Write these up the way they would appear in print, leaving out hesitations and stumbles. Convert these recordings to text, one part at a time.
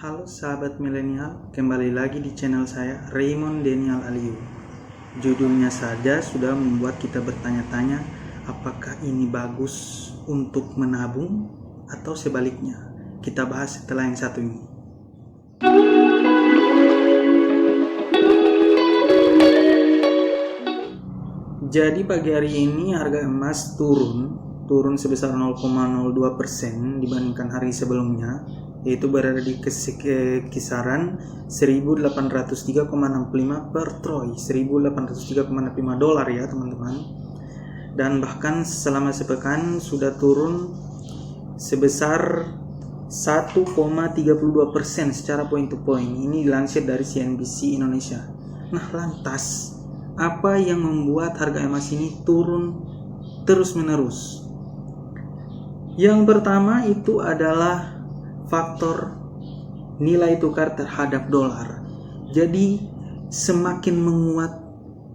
Halo sahabat milenial, kembali lagi di channel saya Raymond Daniel Aliu. Judulnya saja sudah membuat kita bertanya-tanya, apakah ini bagus untuk menabung atau sebaliknya? Kita bahas setelah yang satu ini. Jadi pagi hari ini harga emas turun sebesar 0,02% dibandingkan hari sebelumnya, yaitu berada di kisaran 1803,65 per troy, 1803,65 dolar ya teman-teman. Dan bahkan selama sepekan sudah turun sebesar 1,32% secara point to point. Ini dilansir dari CNBC Indonesia. Nah, lantas apa yang membuat harga emas ini turun terus-menerus? Yang pertama itu adalah faktor nilai tukar terhadap dolar. Jadi semakin menguat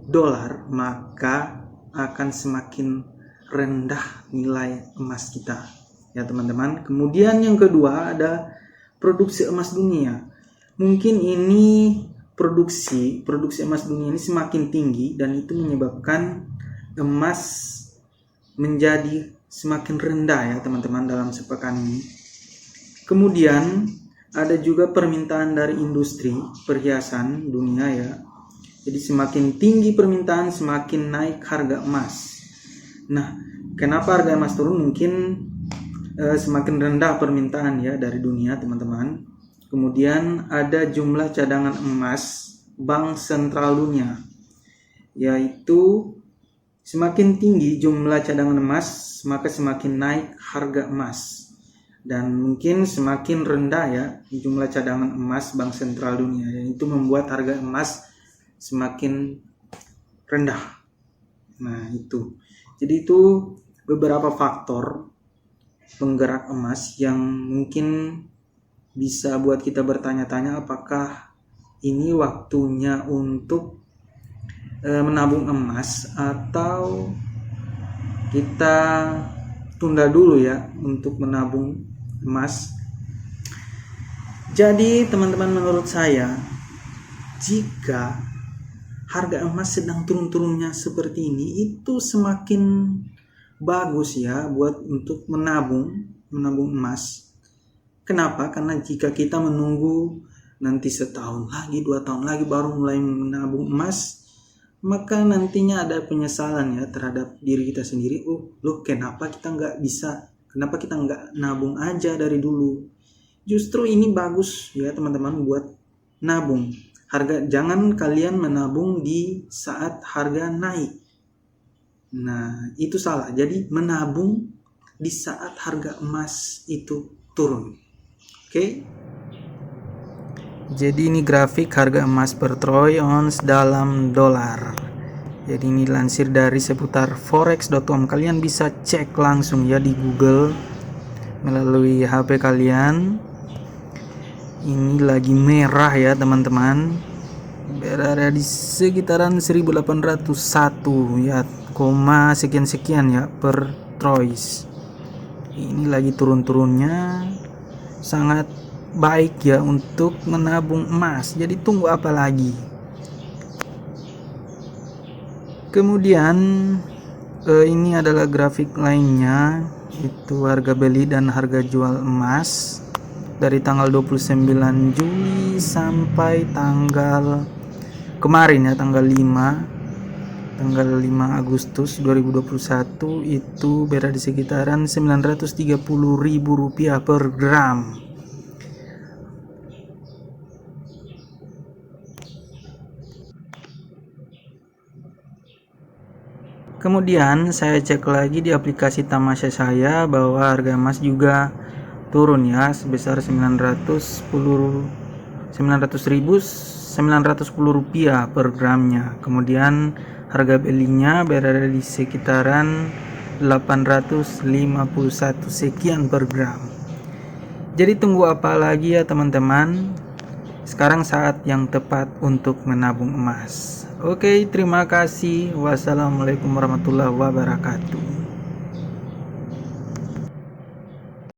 dolar, maka akan semakin rendah nilai emas kita. Ya teman-teman. Kemudian yang kedua ada produksi emas dunia. Mungkin ini produksi emas dunia ini semakin tinggi dan itu menyebabkan emas menjadi semakin rendah ya teman-teman dalam sepekan ini. Kemudian ada juga permintaan dari industri perhiasan dunia ya. Jadi semakin tinggi permintaan, semakin naik harga emas. Nah, kenapa harga emas turun? Mungkin semakin rendah permintaan ya dari dunia teman-teman. Kemudian ada jumlah cadangan emas Bank Sentral Dunia, yaitu semakin tinggi jumlah cadangan emas, maka semakin naik harga emas. Dan mungkin semakin rendah ya jumlah cadangan emas Bank Sentral Dunia, dan itu membuat harga emas semakin rendah. Nah itu, jadi itu beberapa faktor penggerak emas yang mungkin bisa buat kita bertanya-tanya apakah ini waktunya untuk menabung emas atau kita tunda dulu ya untuk menabung emas. Jadi teman-teman, menurut saya jika harga emas sedang turun-turunnya seperti ini, itu semakin bagus ya buat untuk menabung emas. Kenapa? Karena jika kita menunggu nanti setahun lagi, 2 tahun lagi baru mulai menabung emas, maka nantinya ada penyesalan ya terhadap diri kita sendiri. Kenapa kita nggak nabung aja dari dulu? Justru ini bagus ya teman-teman buat nabung. Jangan kalian menabung di saat harga naik. Nah, itu salah. Jadi menabung di saat harga emas itu turun. Oke. Jadi ini grafik harga emas per troy ounce dalam dolar. Jadi ini lansir dari seputar forex.com. Kalian bisa cek langsung ya di Google melalui HP kalian. Ini lagi merah ya teman-teman. Berada di sekitaran 1801 ya, koma sekian ya per troy. Ini lagi turun-turunnya, sangat baik ya untuk menabung emas. Jadi tunggu apa lagi? Kemudian ini adalah grafik lainnya, itu harga beli dan harga jual emas dari tanggal 29 Juli sampai tanggal kemarin ya, tanggal 5 Agustus 2021 itu berada di sekitaran Rp930.000 per gram. Kemudian saya cek lagi di aplikasi Tamasya saya bahwa harga emas juga turun ya sebesar Rp910.910 per gramnya. Kemudian harga belinya berada di sekitaran 851 sekian per gram. Jadi tunggu apa lagi ya teman-teman? Sekarang saat yang tepat untuk menabung emas. Oke, terima kasih. Wassalamualaikum warahmatullahi wabarakatuh.